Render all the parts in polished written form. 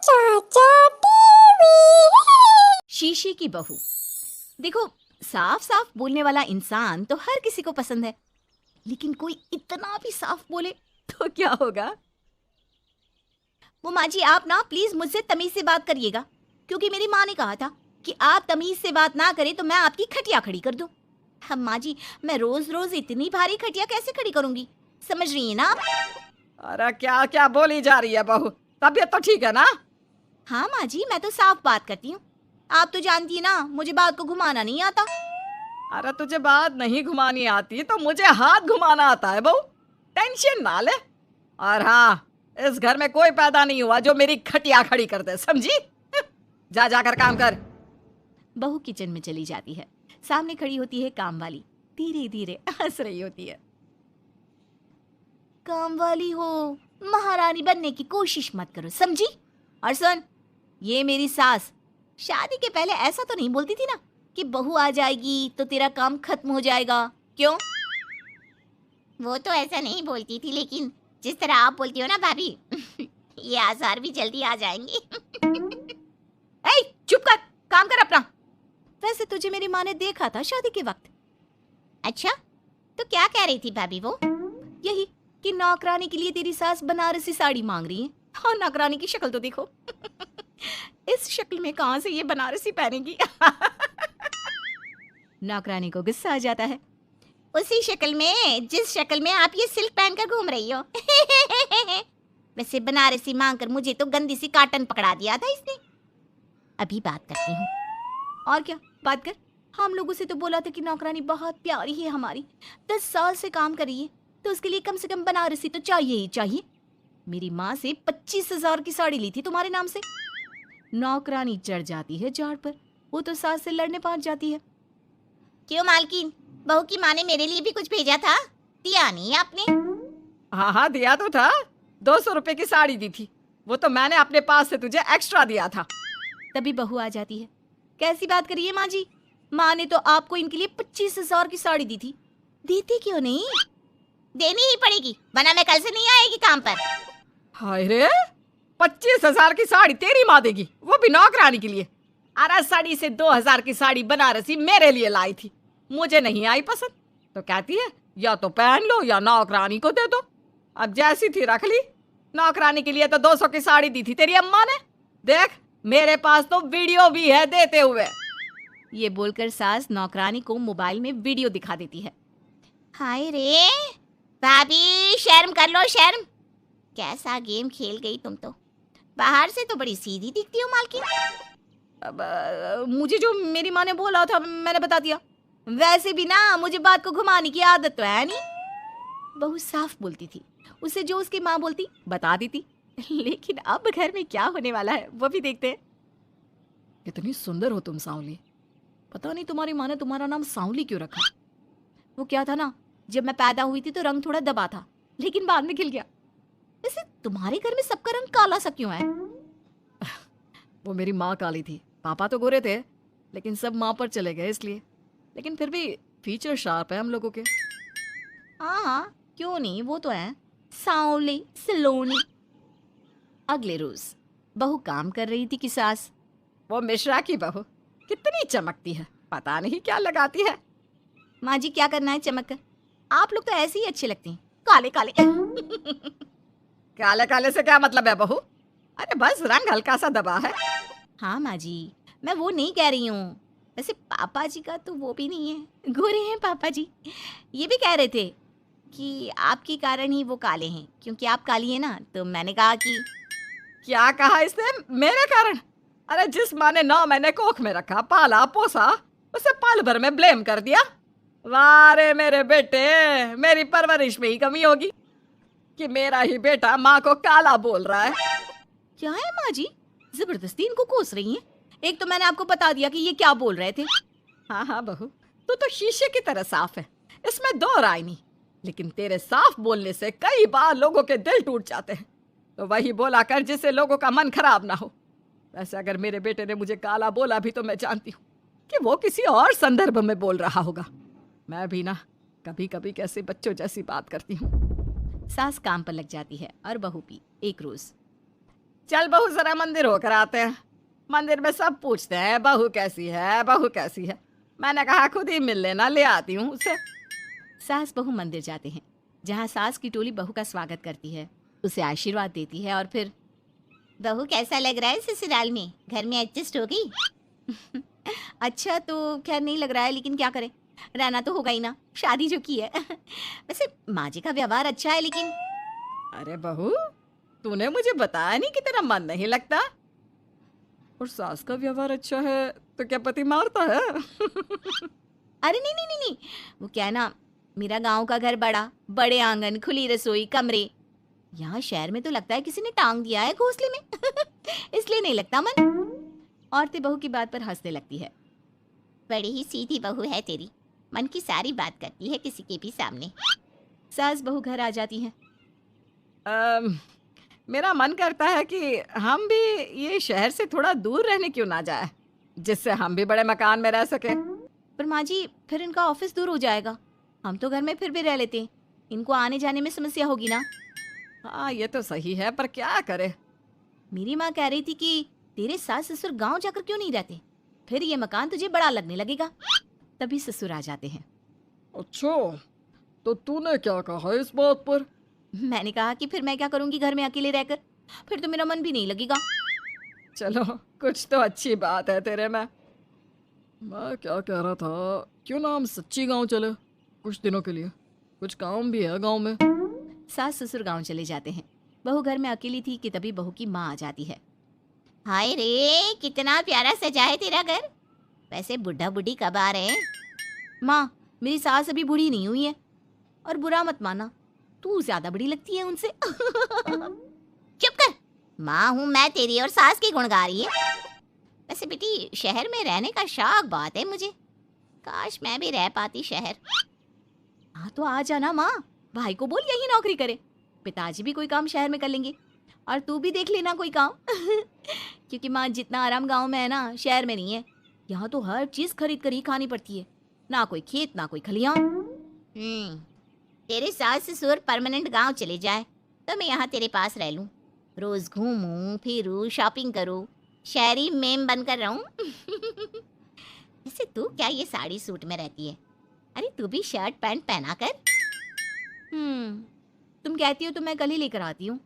चाचा टीवी। शीशे की बहू। देखो, साफ साफ बोलने वाला इंसान तो हर किसी को पसंद है, लेकिन कोई इतना भी साफ बोले तो क्या होगा? वो माँ जी, आप ना प्लीज मुझसे तमीज से बात करिएगा, क्योंकि मेरी माँ ने कहा था कि आप तमीज से बात ना करें तो मैं आपकी खटिया खड़ी कर दूं। हम माँ जी, मैं रोज रोज इतनी भारी खटिया कैसे खड़ी करूंगी, समझ रही है ना आप? अरे क्या क्या बोली जा रही है बहू? तबीयत तो ठीक है ना? हाँ माँ जी, मैं तो साफ बात करती हूँ। आप तो जानती है ना, मुझे बात को घुमाना नहीं आता। अरे तुझे बात नहीं घुमानी आती तो मुझे हाथ घुमाना आता है बहू। टेंशन ना ले। और हाँ, इस घर में कोई पैदा नहीं हुआ जो मेरी खटिया खड़ी कर दे, समझी? जा जाकर काम कर। बहू किचन में चली जाती है। सामने खड़ी होती है काम वाली, धीरे धीरे हंस रही होती है। काम वाली हो, महारानी बनने की कोशिश मत करो, समझी? और सुन, ये मेरी सास शादी के पहले ऐसा तो नहीं बोलती थी ना कि बहू आ जाएगी तो तेरा काम खत्म हो जाएगा, क्यों? वो तो ऐसा नहीं बोलती थी, लेकिन जिस तरह आप बोलती हो ना भाभी, ये आसार भी जल्दी आ जाएंगे। ए, चुप कर, काम कर अपना। वैसे तुझे मेरी माँ ने देखा था शादी के वक्त। अच्छा, तो क्या कह रही थी भाभी वो? यही कि नौकरानी के लिए तेरी सास बनारसी साड़ी मांग रही है। और नौकरानी की शक्ल तो देखो। इस शक्ल में कहां से ये बनारसी पहनेगी? नौकरानी को गुस्सा आ जाता है। उसी शक्ल में जिस शक्ल में आप ये सिल्क पहनकर घूम रही हो। वैसे बनारसी मांगकर मुझे तो गंदी सी काटन पकड़ा दिया था इसने। अभी बात करती हूँ। और क्या बात कर? हम लोगों से तो बोला था कि नौकरानी बहुत प्यारी है हमारी, 10 साल से काम कर रही है, तो उसके लिए कम से कम बनारसी तो चाहिए ही चाहिए। मेरी माँ से 25,000 की साड़ी ली थी तुम्हारे नाम से। नौकरानी चढ़ जाती है झाड़ पर, वो तो सास से लड़ने पहुंच जाती है। क्यों मालकिन, बहू की माँ ने मेरे लिए भी कुछ भेजा था, दिया नहीं आपने? हाँ हाँ, दिया तो था। 200 रुपए की साड़ी दी थी, वो तो मैंने अपने पास से तुझे एक्स्ट्रा दिया था। तभी बहू आ जाती है। कैसी बात करिए माँ जी, माँ ने तो आपको इनके लिए 25,000 की साड़ी दी थी, देती क्यों नहीं? देनी ही पड़ेगी, वरना मैं कल से नहीं आएगी काम पर। हाय रे, 25,000 की साड़ी तेरी माँ देगी, वो भी नौकरानी के लिए? अरे साड़ी से 2,000 की साड़ी बनारसी मेरे लिए लाई थी, मुझे नहीं आई पसंद, तो कहती है या तो पहन लो या नौकरानी को दे दो। अब जैसी थी रख ली। नौकरानी के लिए तो 200 की साड़ी दी थी तेरी अम्मा ने। देख, मेरे पास तो वीडियो भी है देते हुए। ये बोलकर सास नौकरानी को मोबाइल में वीडियो दिखा देती है। हाय रे भाभी, शर्म कर लो शर्म। कैसा गेम खेल गई तुम तो। बाहर से तो बड़ी सीधी दिखती हो मालकिन। अब मुझे जो मेरी माँ ने बोला था मैंने बता दिया। वैसे भी ना मुझे बात को घुमाने की आदत तो है नहीं। बहू साफ बोलती थी, उसे जो उसकी माँ बोलती बता देती। लेकिन अब घर में क्या होने वाला है वो भी देखते हैं। कितनी सुंदर हो तुम सांवली। पता नहीं तुम्हारी माँ ने तुम्हारा नाम सांवली क्यों रखा। वो क्या था ना, जब मैं पैदा हुई थी तो रंग थोड़ा दबा था, लेकिन बाद में खिल गया। वैसे तुम्हारे घर में सबका रंग काला सा क्यों है? वो मेरी माँ काली थी, पापा तो गोरे थे, लेकिन सब माँ पर चले गए इसलिए। लेकिन फिर भी फीचर शार्प है हम लोगों के। हाँ हाँ, क्यों नहीं, वो तो है सांवली सलोनी। अगले रोज बहू काम कर रही थी कि सास। वो मिश्रा की बहू कितनी चमकती है, पता नहीं क्या लगाती है। माँ जी, क्या करना है चमक कर? आप लोग तो ऐसे ही अच्छे लगते हैं, काले काले। काले काले से क्या मतलब है बहू? अरे बस रंग हल्का सा दबा है। हाँ माँ जी, मैं वो नहीं कह रही हूँ। वैसे पापा जी का तो वो भी नहीं है, गोरे हैं पापा जी। ये भी कह रहे थे कि आपके कारण ही वो काले हैं, क्योंकि आप काली हैं ना। तो मैंने कहा कि क्या कहा इसने? मेरे कारण? अरे जिस माँ ने 9 महीने कोख में रखा, पाला पोसा, उसे पल भर में ब्लेम कर दिया। वाह रे मेरे बेटे, मेरी परवरिश में ही कमी होगी कि मेरा ही बेटा माँ को काला बोल रहा है। क्या है माँ जी, जबरदस्ती इनको कोस रही हैं? एक तो मैंने आपको बता दिया कि ये क्या बोल रहे थे। हाँ हाँ बहू, तू तो शीशे की तरह साफ है, इसमें दो राय नहीं। लेकिन तेरे साफ बोलने से कई बार लोगों के दिल टूट जाते हैं, तो वही बोला कर जिससे लोगों का मन खराब ना हो। वैसे अगर मेरे बेटे ने मुझे काला बोला भी तो मैं जानती हूँ कि वो किसी और संदर्भ में बोल रहा होगा। मैं भी ना कभी कभी कैसे बच्चों जैसी बात करती हूँ। सास काम पर लग जाती है और बहू भी। एक रोज चल बहू जरा मंदिर होकर आते हैं। मंदिर में सब पूछते हैं बहू कैसी है, बहू कैसी है। मैंने कहा खुद ही मिल लेना, ले आती हूँ उसे। सास बहू मंदिर जाते हैं, जहाँ सास की टोली बहू का स्वागत करती है, उसे आशीर्वाद देती है और फिर बहू कैसा लग रहा है ससुराल में? घर में एडजस्ट हो गई? अच्छा तो खैर नहीं लग रहा है, लेकिन क्या करें, रहना तो होगा ही ना, शादी जो की है। वैसे माँ जी का व्यवहार अच्छा है, लेकिन अरे बहू, तूने मुझे बताया नहीं कि तेरा मन नहीं लगता। और सास का व्यवहार अच्छा है तो क्या पति मारता है? अरे नहीं नहीं नहीं नहीं, वो क्या है ना, मेरा गांव का घर बड़ा, बड़े आंगन, खुली रसोई, कमरे। यहाँ शहर में तो लगता है किसी ने टांग दिया है घोंसले में। इसलिए नहीं लगता मन। औरतें बहू की बात पर हंसने लगती है। बड़ी ही सीधी बहू है तेरी, मन की सारी बात करती है किसी के भी सामने। सास बहू घर आ जाती हैं। मेरा मन करता है कि हम भी ये शहर से थोड़ा दूर रहने क्यों ना जाए, जिससे हम भी बड़े मकान में रह सके। पर माँ जी, फिर इनका ऑफिस दूर हो जाएगा। हम तो घर में फिर भी रह लेते हैं, इनको आने जाने में समस्या होगी ना। हाँ ये तो सही है, पर क्या करे। मेरी माँ कह रही थी कि तेरे सास ससुर गांव जाकर क्यों नहीं रहते, फिर ये मकान तुझे बड़ा लगने लगेगा। तभी ससुर आ जाते हैं। अच्छा, तो तूने क्या कहा इस बात पर? मैंने कहा कि फिर मैं क्या करूंगी घर में अकेले रहकर, फिर तो मेरा मन भी नहीं लगेगा। चलो कुछ तो अच्छी बात है तेरे में। मैं क्या कह रहा था, क्यों ना हम सच्ची गांव चले कुछ दिनों के लिए, कुछ काम भी है गांव में। सास ससुर गांव चले जाते हैं। बहू घर में अकेली थी कि तभी बहू की माँ आ जाती है। हाय रे, कितना प्यारा सजा है तेरा घर। वैसे बुढ़ा बुढ़ी कब आ रहे हैं? माँ, मेरी सास अभी बूढ़ी नहीं हुई है, और बुरा मत माना, तू ज्यादा बड़ी लगती है उनसे। चुप कर, माँ हूँ मैं तेरी और सास की गुण गा रही है। वैसे बेटी, शहर में रहने का शौक बहुत है मुझे, काश मैं भी रह पाती शहर। हाँ तो आ जाना माँ, भाई को बोल यही नौकरी करे, पिताजी भी कोई काम शहर में कर लेंगे, और तू भी देख लेना कोई काम। क्योंकि माँ, जितना आराम गांव में है ना, शहर में नहीं है। यहाँ तो हर चीज खरीद कर ही खानी पड़ती है, ना कोई खेत ना कोई खलियान। तेरे सास ससुर परमानेंट गांव चले जाए तो मैं यहाँ तेरे पास रह लूं, रोज घूमूं फिरूं, शॉपिंग करूं, शहरी मेम बनकर रहूं। वैसे तू क्या ये साड़ी सूट में रहती है? अरे तू भी शर्ट पैंट पहना कर। तुम कहती हो तो मैं कल ही लेकर आती हूँ।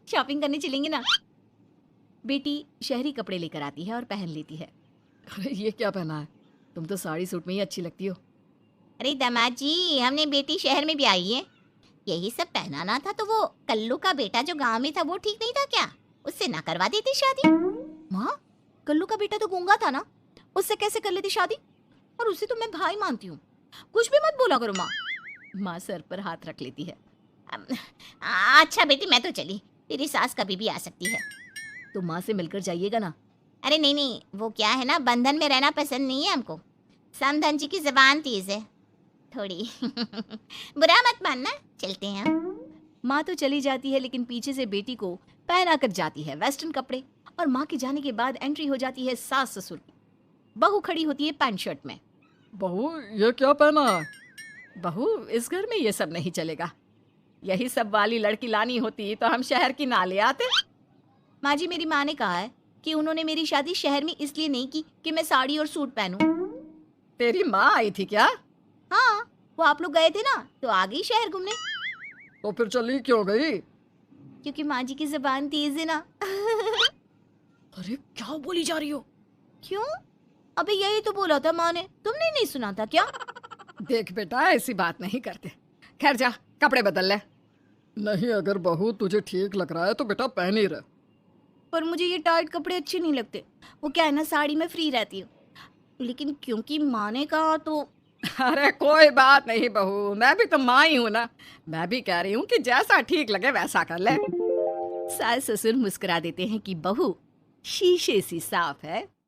शॉपिंग करने चलेंगे ना। बेटी शहरी कपड़े लेकर आती है और पहन लेती है। अरे ये क्या पहना है, तुम तो साड़ी सूट में ही अच्छी लगती हो। अरे दामाद जी, हमने बेटी शहर में भी आई है, यही सब पहनाना था तो वो कल्लू का बेटा जो गांव में था वो ठीक नहीं था क्या? उससे ना करवा देती शादी? माँ, कल्लू का बेटा तो गूंगा था ना, उससे कैसे कर लेती शादी? और उसे तो मैं भाई मानती हूँ, कुछ भी मत बोला करो माँ। माँ सर पर हाथ रख लेती है। अच्छा बेटी, मैं तो चली, तेरी सास कभी भी आ सकती है। तो माँ से मिलकर जाइएगा ना। अरे नहीं नहीं, वो क्या है ना, बंधन में रहना पसंद नहीं है हमको। समधन जी की जबान तेज है थोड़ी। बुरा मत मानना, चलते हैं हम। माँ तो चली जाती है, लेकिन पीछे से बेटी को पहना कर जाती है वेस्टर्न कपड़े, और माँ के जाने के बाद एंट्री हो जाती है सास ससुर की। बहू खड़ी होती है पैंट शर्ट में। बहू ये क्या पहना है? बहू, इस घर में ये सब नहीं चलेगा, यही सब वाली लड़की लानी होती तो हम शहर की ना ले आते। माँ जी, मेरी माँ ने कहा है कि उन्होंने मेरी शादी शहर में इसलिए नहीं की कि मैं साड़ी और सूट पहनूं। तेरी माँ आई थी क्या? हाँ, वो आप लोग गए थे ना तो आ गई शहर घूमने। तो फिर चली क्यों गई? क्योंकि माँ जी की जुबान तेज है ना। अरे क्या बोली जा रही हो? क्यों? अबे यही तो बोला था माँ ने, तुमने नहीं सुना था क्या? देख बेटा, ऐसी बात नहीं करते। खैर जा, कपड़े बदल ले। नहीं, अगर बहू तुझे ठीक लग रहा है तो बेटा पहन ही रहे। पर मुझे ये टाइट कपड़े अच्छे नहीं लगते। वो क्या है ना, साड़ी में फ्री रहती हूँ, लेकिन क्योंकि माँ ने कहा तो। अरे कोई बात नहीं बहू, मैं भी तो माँ ही हूँ ना, मैं भी कह रही हूँ कि जैसा ठीक लगे वैसा कर ले। सास ससुर मुस्कुरा देते हैं कि बहू शीशे सी साफ है।